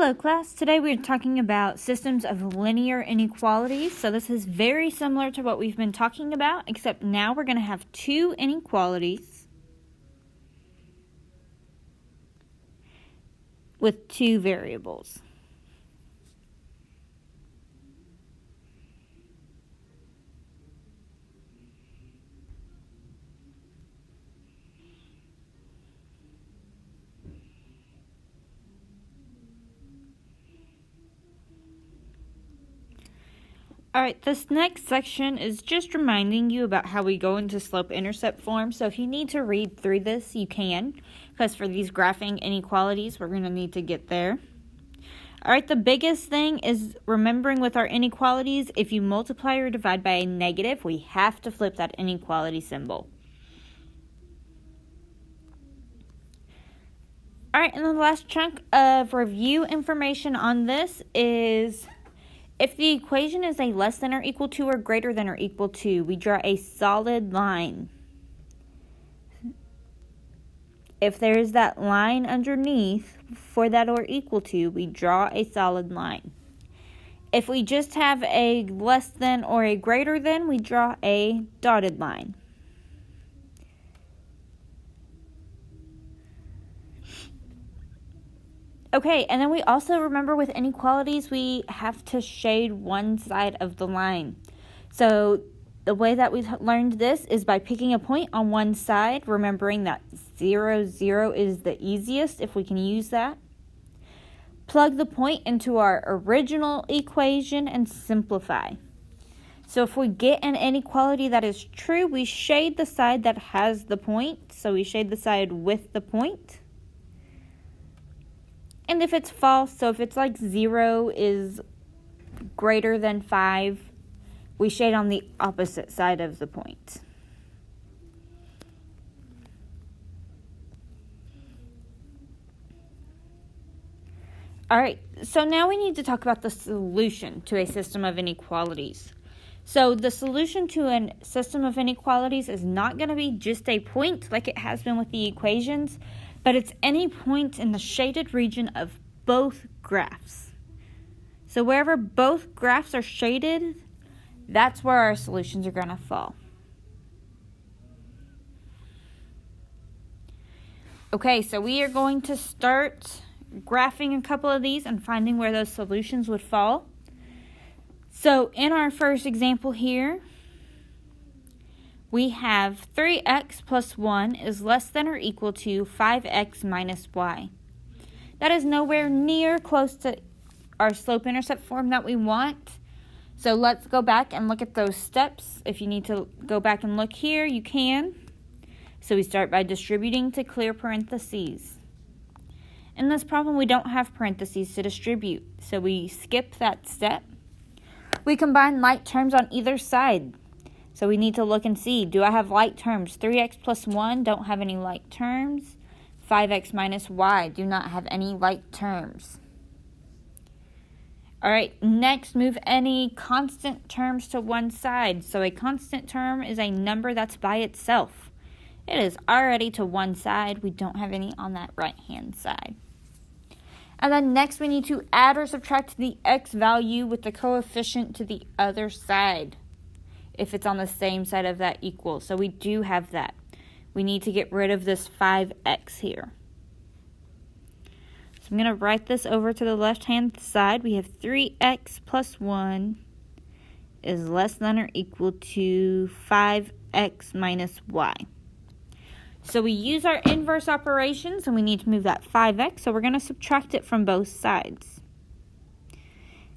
Hello class, today we're talking about systems of linear inequalities. So this is very similar to what we've been talking about, except now we're going to have two inequalities with two variables. Alright, this next section is just reminding you about how we go into slope-intercept form. So if you need to read through this, you can, because for these graphing inequalities, we're going to need to get there. Alright, the biggest thing is remembering with our inequalities, if you multiply or divide by a negative, we have to flip that inequality symbol. Alright, and the last chunk of review information on this is, if the equation is a less than or equal to or greater than or equal to, we draw a solid line. If there is that line underneath for that or equal to, we draw a solid line. If we just have a less than or a greater than, we draw a dotted line. Okay, and then we also remember with inequalities, we have to shade one side of the line. So the way that we learned this is by picking a point on one side, remembering that 0, 0 is the easiest if we can use that. Plug the point into our original equation and simplify. So if we get an inequality that is true, we shade the side that has the point. So we shade the side with the point. And if it's false, so if it's like 0 is greater than 5, we shade on the opposite side of the point. Alright, so now we need to talk about the solution to a system of inequalities. So the solution to a system of inequalities is not going to be just a point like it has been with the equations, but it's any point in the shaded region of both graphs. So wherever both graphs are shaded, that's where our solutions are going to fall. Okay, so we are going to start graphing a couple of these and finding where those solutions would fall. So in our first example here, we have 3x plus 1 is less than or equal to 5x minus y. That is nowhere near close to our slope-intercept form that we want. So let's go back and look at those steps. If you need to go back and look here, you can. So we start by distributing to clear parentheses. In this problem, we don't have parentheses to distribute, so we skip that step. We combine like terms on either side. So we need to look and see, do I have like terms? 3x plus 1 don't have any like terms. 5x minus y do not have any like terms. Alright, next move any constant terms to one side. So a constant term is a number that's by itself. It is already to one side. We don't have any on that right-hand side. And then next we need to add or subtract the x value with the coefficient to the other side, if it's on the same side of that equal. So we do have that. We need to get rid of this 5x here. So I'm going to write this over to the left-hand side. We have 3x plus 1 is less than or equal to 5x minus y. So we use our inverse operations, and we need to move that 5x, so we're going to subtract it from both sides.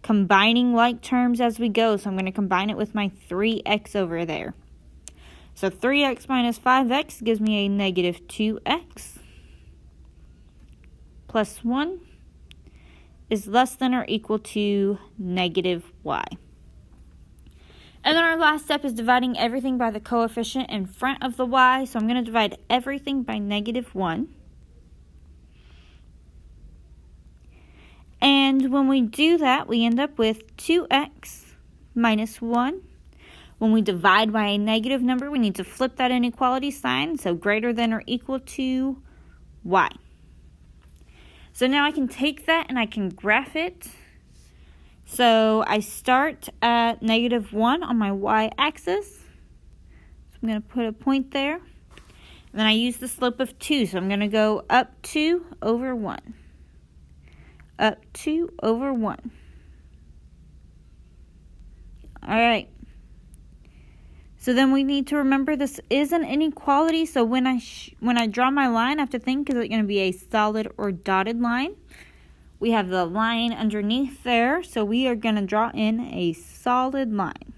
Combining like terms as we go, so I'm going to combine it with my 3x over there. So 3x minus 5x gives me a negative 2x plus 1 is less than or equal to negative y. And then our last step is dividing everything by the coefficient in front of the y, so I'm going to divide everything by negative 1. And when we do that, we end up with 2x minus 1. When we divide by a negative number, we need to flip that inequality sign, so greater than or equal to y. So now I can take that and I can graph it. So I start at -1 on my y-axis. So I'm going to put a point there. And then I use the slope of 2. So I'm going to go up 2 over 1. Up 2 over 1. All right. So then we need to remember this is an inequality. So when I draw my line, I have to think, is it going to be a solid or dotted line? We have the line underneath there, so we are going to draw in a solid line.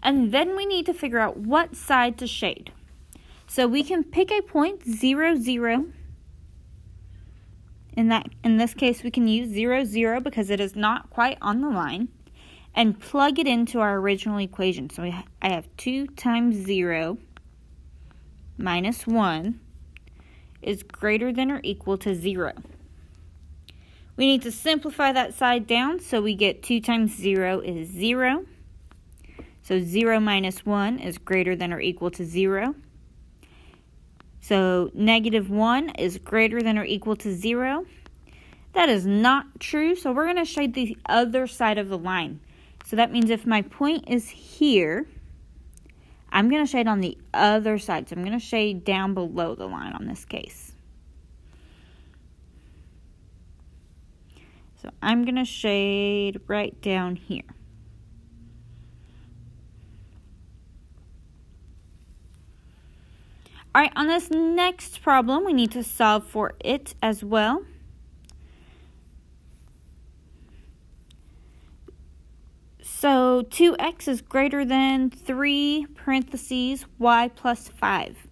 And then we need to figure out what side to shade. So we can pick a point, 0, 0. In this case, we can use 0, 0 because it is not quite on the line, and plug it into our original equation. So I have 2 times 0 minus 1 is greater than or equal to 0. We need to simplify that side down, so we get 2 times 0 is 0. So 0 minus 1 is greater than or equal to 0. So -1 is greater than or equal to 0. That is not true, so we're going to shade the other side of the line. So that means if my point is here, I'm going to shade on the other side. So I'm going to shade down below the line on this case. So I'm going to shade right down here. All right, on this next problem, we need to solve for it as well. So 2x is greater than 3 parentheses y plus 5.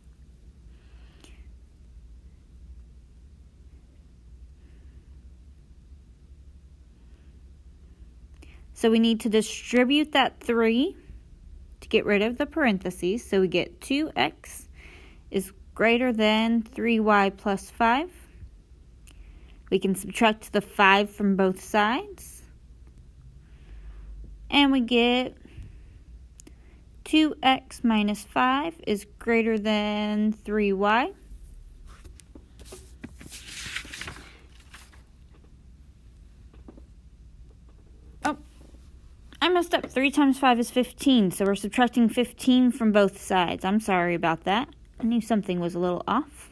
So we need to distribute that 3 to get rid of the parentheses. So we get 2x is greater than 3y plus 5. We can subtract the 5 from both sides. And we get 2x minus 5 is greater than 3y. Oh, I messed up. 3 times 5 is 15, so we're subtracting 15 from both sides. I'm sorry about that. I knew something was a little off.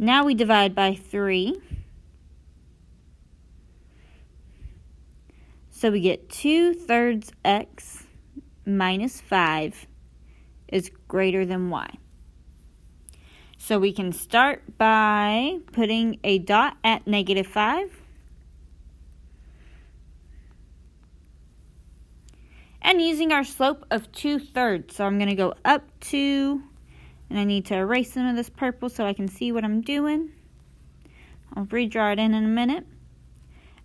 Now we divide by 3. So we get 2/3 x minus 5 is greater than y. So we can start by putting a dot at -5. And using our slope of 2/3. So I'm going to go up 2. And I need to erase some of this purple so I can see what I'm doing. I'll redraw it in a minute.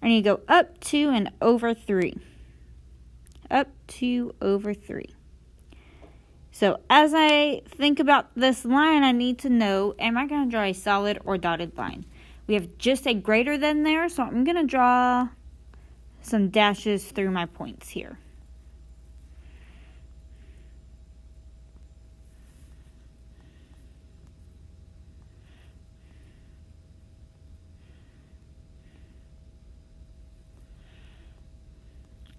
I need to go up 2 and over 3. Up 2 over 3. So as I think about this line, I need to know, am I going to draw a solid or dotted line? We have just a greater than there, so I'm going to draw some dashes through my points here.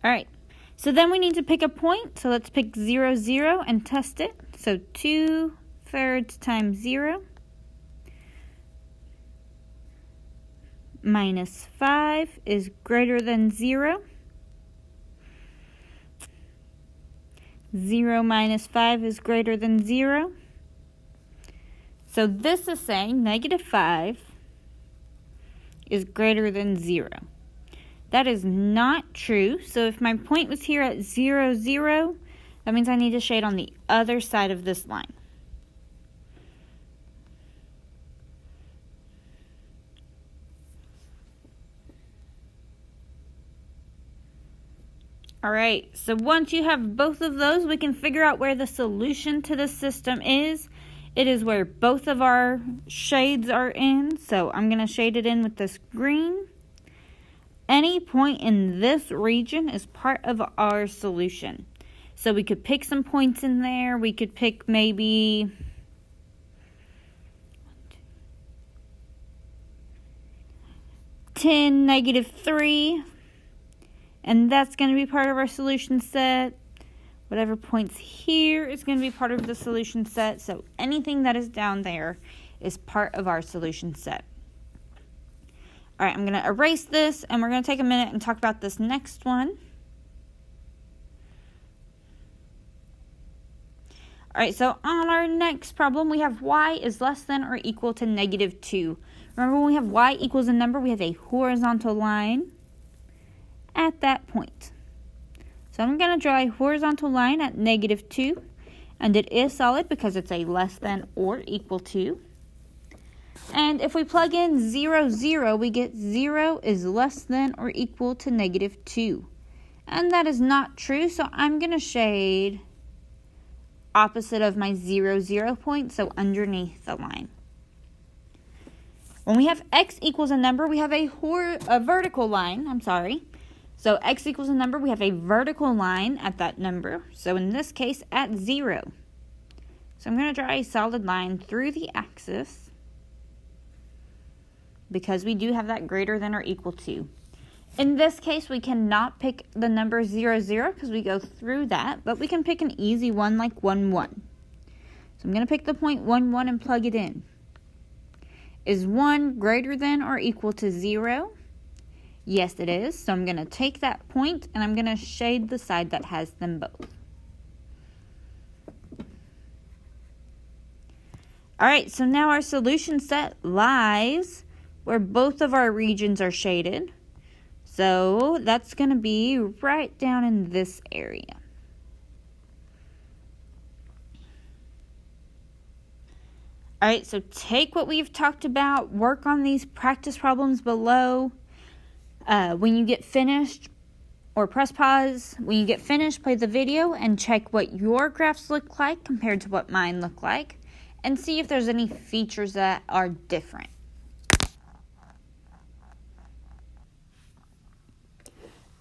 All right, so then we need to pick a point. So let's pick 0, 0 and test it. So 2/3 times 0 minus 5 is greater than 0. 0 minus 5 is greater than 0. So this is saying -5 is greater than 0. That is not true. So if my point was here at 0, 0, that means I need to shade on the other side of this line. All right, so once you have both of those, we can figure out where the solution to this system is. It is where both of our shades are in. So I'm going to shade it in with this green. Any point in this region is part of our solution. So we could pick some points in there. We could pick maybe 10, -3. And that's going to be part of our solution set. Whatever points here is going to be part of the solution set. So anything that is down there is part of our solution set. All right, I'm going to erase this, and we're going to take a minute and talk about this next one. All right, so on our next problem, we have y is less than or equal to -2. Remember, when we have y equals a number, we have a horizontal line at that point. So I'm going to draw a horizontal line at -2, and it is solid because it's a less than or equal to. And if we plug in 0, 0, we get 0 is less than or equal to -2. And that is not true, so I'm going to shade opposite of my 0, 0 point, so underneath the line. When we have x equals a number, we have a vertical line, So x equals a number, we have a vertical line at that number. So in this case, at 0. So I'm going to draw a solid line through the axis because we do have that greater than or equal to. In this case, we cannot pick the number 0, 0 because we go through that, but we can pick an easy one like 1, 1. So I'm going to pick the point 1, 1 and plug it in. Is 1 greater than or equal to 0? Yes, it is. So I'm going to take that point and I'm going to shade the side that has them both. All right, so now our solution set lies where both of our regions are shaded. So that's going to be right down in this area. All right, so take what we've talked about, work on these practice problems below. When you get finished, or press pause, when you get finished, play the video and check what your graphs look like compared to what mine look like, and see if there's any features that are different.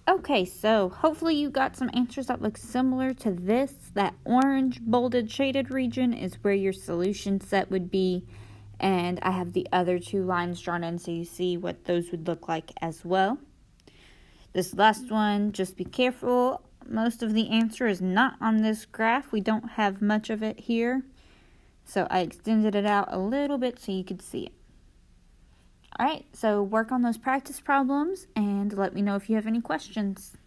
Okay, so hopefully you got some answers that look similar to this. That orange bolded shaded region is where your solution set would be. And I have the other two lines drawn in so you see what those would look like as well. This last one, just be careful. Most of the answer is not on this graph. We don't have much of it here. So I extended it out a little bit so you could see it. All right, so work on those practice problems and let me know if you have any questions.